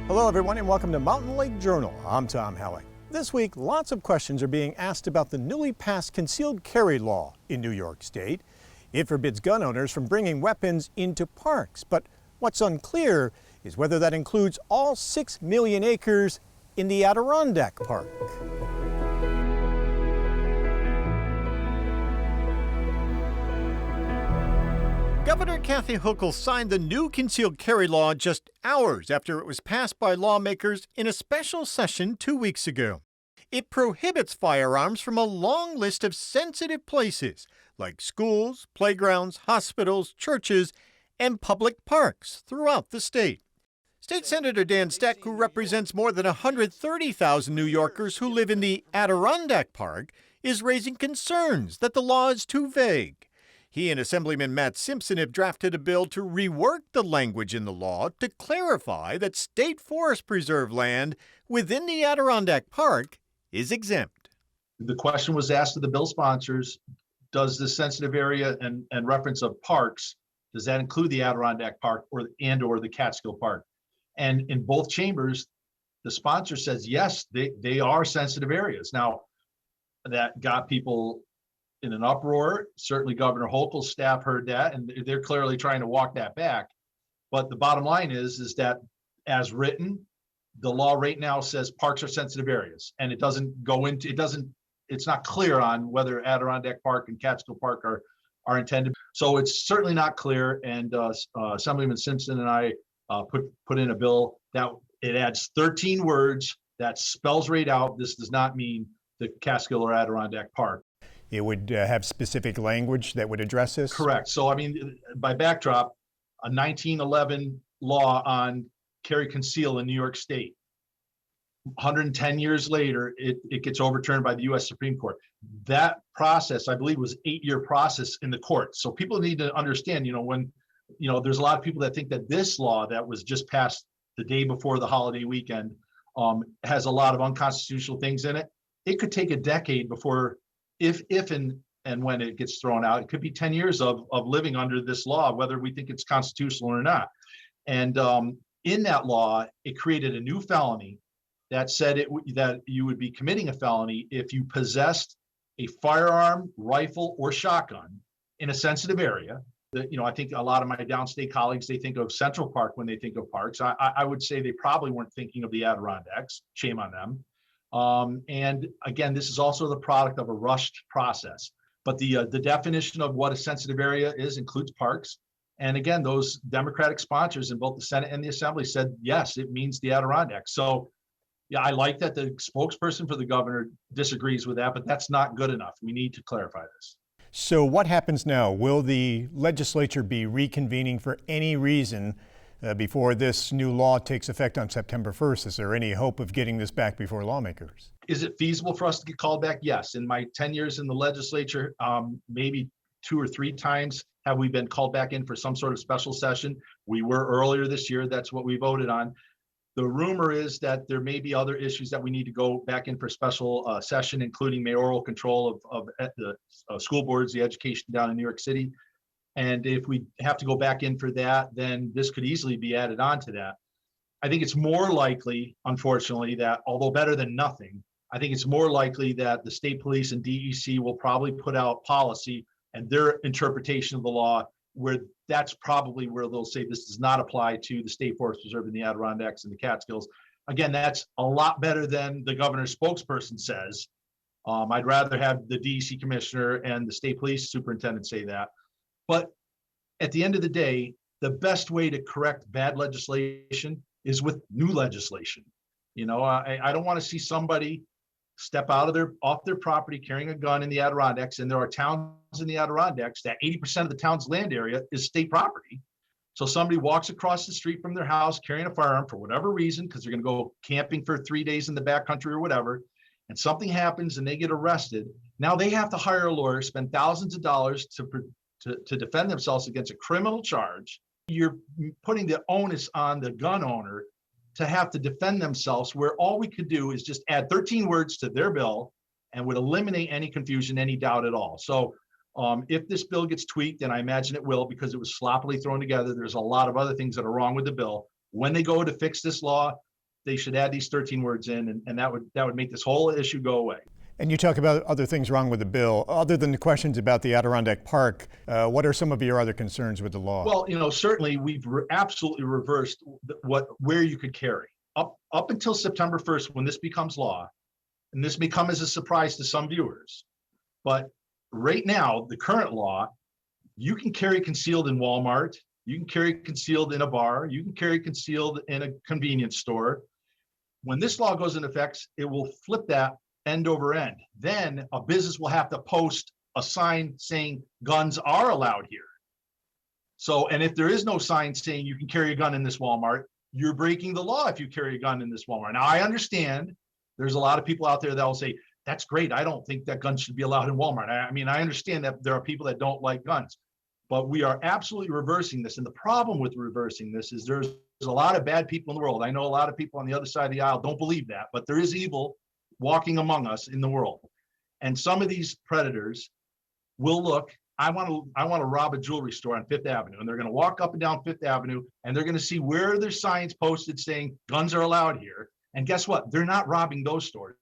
Hello everyone and welcome to Mountain Lake Journal. I'm Tom Helling. This week, lots of questions are being asked about the newly passed concealed carry law in New York State. It forbids gun owners from bringing weapons into parks, but what's unclear is whether that includes all 6 million acres in the Adirondack Park. Governor Kathy Hochul signed the new concealed carry law just hours after it was passed by lawmakers in a special session 2 weeks ago. It prohibits firearms from a long list of sensitive places like schools, playgrounds, hospitals, churches, and public parks throughout the state. State Senator Dan Stec, who represents more than 130,000 New Yorkers who live in the Adirondack Park, is raising concerns that the law is too vague. He and Assemblyman Matt Simpson have drafted a bill to rework the language in the law to clarify that state forest preserve land within the Adirondack Park is exempt. The question was asked to the bill sponsors, does the sensitive area and reference of parks, does that include the Adirondack Park or the Catskill Park? And in both chambers, the sponsor says, yes, they are sensitive areas. Now, that got people in an uproar. Certainly Governor Hochul's staff heard that, and they're clearly trying to walk that back. But the bottom line is that as written, the law right now says parks are sensitive areas, and it doesn't go into, it's not clear on whether Adirondack Park and Catskill Park are intended. So it's certainly not clear. And Assemblyman Simpson and I put in a bill that it adds 13 words that spells right out, this does not mean the Catskill or Adirondack Park. It would have specific language that would address this? Correct. So, I mean, by backdrop, a 1911 law on carry conceal in New York State. 110 years later, it gets overturned by the U.S. Supreme Court. That process, I believe, was an 8-year process in the court. So people need to understand, there's a lot of people that think that this law that was just passed the day before the holiday weekend has a lot of unconstitutional things in it. It could take a decade before, if and when it gets thrown out, it could be 10 years of living under this law, whether we think it's constitutional or not. And in that law, it created a new felony that said that you would be committing a felony if you possessed a firearm, rifle, or shotgun in a sensitive area. I think a lot of my downstate colleagues, they think of Central Park when they think of parks. I would say they probably weren't thinking of the Adirondacks. Shame on them. And again, this is also the product of a rushed process. But the definition of what a sensitive area is includes parks. And again, those Democratic sponsors in both the Senate and the Assembly said, yes, it means the Adirondacks. So yeah, I like that the spokesperson for the governor disagrees with that, but that's not good enough. We need to clarify this. So what happens now? Will the legislature be reconvening for any reason before this new law takes effect on September 1st? Is there any hope of getting this back before lawmakers? Is it feasible for us to get called back? Yes. In my 10 years in the legislature, maybe 2 or 3 times have we been called back in for some sort of special session. We were earlier this year. That's what we voted on. The rumor is that there may be other issues that we need to go back in for special session, including mayoral control of the school boards, the education down in New York City. And if we have to go back in for that, then this could easily be added on to that. I think it's more likely, unfortunately, that although better than nothing, I think it's more likely that the state police and DEC will probably put out policy and their interpretation of the law, where that's probably where they'll say this does not apply to the state forest preserve in the Adirondacks and the Catskills. Again, that's a lot better than the governor's spokesperson says. I'd rather have the DEC commissioner and the state police superintendent say that. But at the end of the day, the best way to correct bad legislation is with new legislation. I don't want to see somebody step off their property carrying a gun in the Adirondacks, and there are towns in the Adirondacks that 80% of the town's land area is state property. So somebody walks across the street from their house carrying a firearm for whatever reason, because they're going to go camping for 3 days in the backcountry or whatever, and something happens and they get arrested. Now they have to hire a lawyer, spend thousands of dollars to defend themselves against a criminal charge. You're putting the onus on the gun owner to have to defend themselves, where all we could do is just add 13 words to their bill and would eliminate any confusion, any doubt at all. So if this bill gets tweaked, and I imagine it will because it was sloppily thrown together, there's a lot of other things that are wrong with the bill. When they go to fix this law, they should add these 13 words in, and that would make this whole issue go away. And you talk about other things wrong with the bill. Other than the questions about the Adirondack Park, what are some of your other concerns with the law? Well, certainly we've absolutely reversed where you could carry up until September 1st, when this becomes law, and this may come as a surprise to some viewers. But right now, the current law, you can carry concealed in Walmart, you can carry concealed in a bar, you can carry concealed in a convenience store. When this law goes into effect, it will flip that end over end. Then a business will have to post a sign saying guns are allowed here. So, and if there is no sign saying you can carry a gun in this Walmart, you're breaking the law if you carry a gun in this Walmart. Now, I understand there's a lot of people out there that will say, that's great, I don't think that guns should be allowed in Walmart. I mean, I understand that there are people that don't like guns, but we are absolutely reversing this. And the problem with reversing this is there's a lot of bad people in the world. I know a lot of people on the other side of the aisle don't believe that, but there is evil walking among us in the world. And some of these predators will look, I want to rob a jewelry store on Fifth Avenue, and they're going to walk up and down Fifth Avenue, and they're going to see where there's signs posted saying guns are allowed here. And guess what? They're not robbing those stores.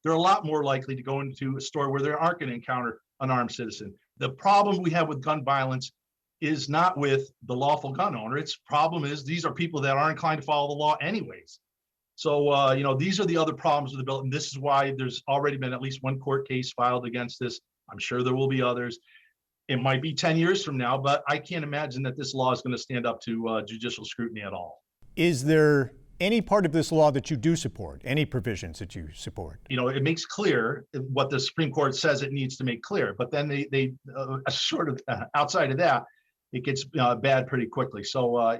They're a lot more likely to go into a store where they aren't going to encounter an armed citizen. The problem we have with gun violence is not with the lawful gun owner. Its problem is these are people that aren't inclined to follow the law anyways. So, these are the other problems with the bill. And this is why there's already been at least one court case filed against this. I'm sure there will be others. It might be 10 years from now, but I can't imagine that this law is going to stand up to judicial scrutiny at all. Is there any part of this law that you do support, any provisions that you support? It makes clear what the Supreme Court says it needs to make clear, but then they sort of outside of that, it gets bad pretty quickly. So, I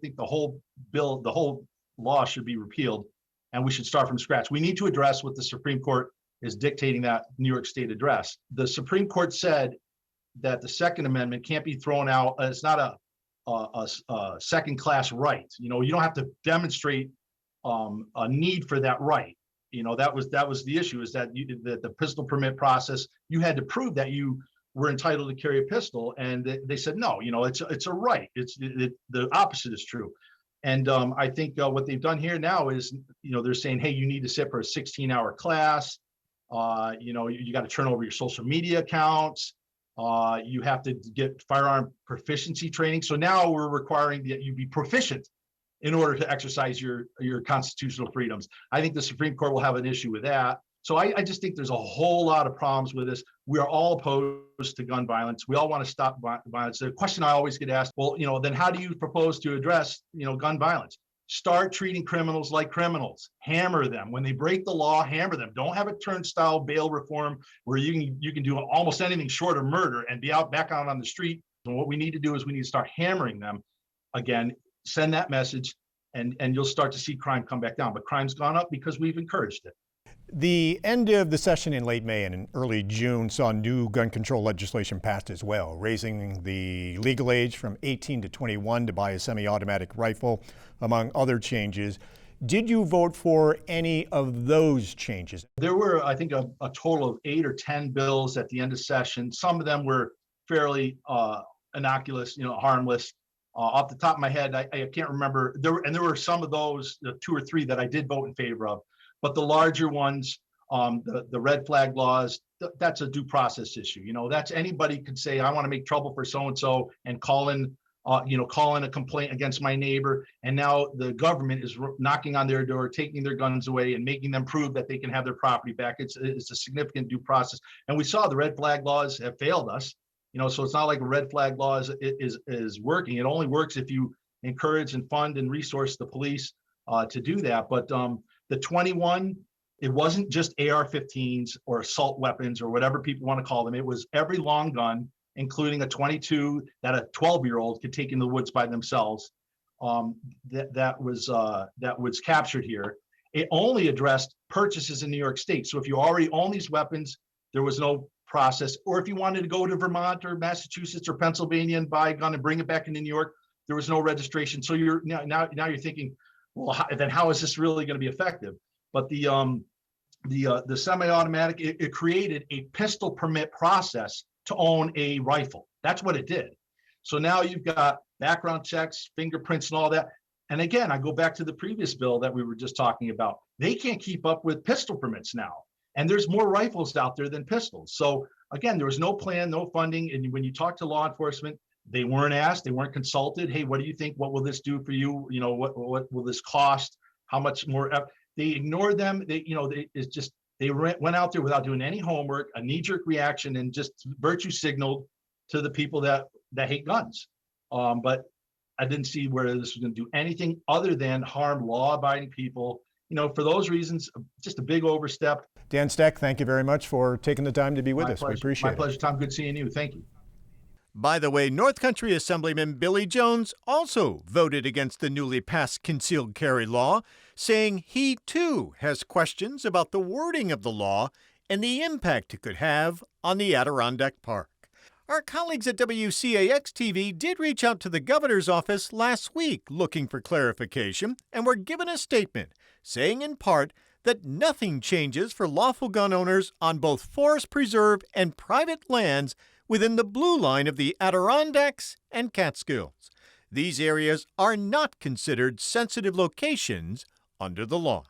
think the whole bill, the whole law should be repealed, and we should start from scratch. We need to address what the Supreme Court is dictating that New York State address. The Supreme Court said that the Second Amendment can't be thrown out. It's not a second-class right. You don't have to demonstrate a need for that right. That was the issue, is that that the pistol permit process, you had to prove that you were entitled to carry a pistol, and they said no. It's a right. The opposite is true. And I think what they've done here now is, they're saying, hey, you need to sit for a 16-hour class. You got to turn over your social media accounts. You have to get firearm proficiency training. So now we're requiring that you be proficient in order to exercise your constitutional freedoms. I think the Supreme Court will have an issue with that. So I just think there's a whole lot of problems with this. We are all opposed to gun violence. We all want to stop violence. The question I always get asked, well, then how do you propose to address, gun violence? Start treating criminals like criminals. Hammer them. When they break the law, hammer them. Don't have a turnstile bail reform where you can do almost anything short of murder and be back out on the street. And what we need to do is we need to start hammering them again, send that message, and you'll start to see crime come back down. But crime's gone up because we've encouraged it. The end of the session in late May and in early June saw new gun control legislation passed as well, raising the legal age from 18 to 21 to buy a semi-automatic rifle, among other changes. Did you vote for any of those changes? There were, I think, a total of 8 or 10 bills at the end of session. Some of them were fairly innocuous, harmless. Off the top of my head, I can't remember. There were some of those, 2 or 3 that I did vote in favor of. But the larger ones, the red flag laws, that's a due process issue. That's anybody could say, I want to make trouble for so-and-so and call in a complaint against my neighbor. And now the government is knocking on their door, taking their guns away and making them prove that they can have their property back. It's a significant due process. And we saw the red flag laws have failed us. So it's not like a red flag law is working. It only works if you encourage and fund and resource the police to do that. But the 21, it wasn't just AR-15s or assault weapons or whatever people want to call them. It was every long gun, including a 22 that a 12-year-old could take in the woods by themselves. That was captured here. It only addressed purchases in New York State. So if you already own these weapons, there was no process. Or if you wanted to go to Vermont or Massachusetts or Pennsylvania and buy a gun and bring it back into New York, there was no registration. So you're now you're thinking, well, then how is this really going to be effective? But the semi-automatic, it created a pistol permit process to own a rifle. That's what it did. So now you've got background checks, fingerprints, and all that. And again, I go back to the previous bill that we were just talking about. They can't keep up with pistol permits now. And there's more rifles out there than pistols. So again, there was no plan, no funding. And when you talk to law enforcement, they weren't asked, they weren't consulted. Hey, what do you think? What will this do for you? You know, what will this cost? How much more? They ignored them. They went out there without doing any homework, a knee-jerk reaction, and just virtue signaled to the people that hate guns. But I didn't see where this was going to do anything other than harm law-abiding people. You know, for those reasons, just a big overstep. Dan Stec, thank you very much for taking the time to be with us. We appreciate it. My pleasure, Tom. Good seeing you. Thank you. By the way, North Country Assemblyman Billy Jones also voted against the newly passed concealed carry law, saying he too has questions about the wording of the law and the impact it could have on the Adirondack Park. Our colleagues at WCAX-TV did reach out to the governor's office last week looking for clarification and were given a statement saying in part that nothing changes for lawful gun owners on both forest preserve and private lands within the blue line of the Adirondacks and Catskills. These areas are not considered sensitive locations under the law.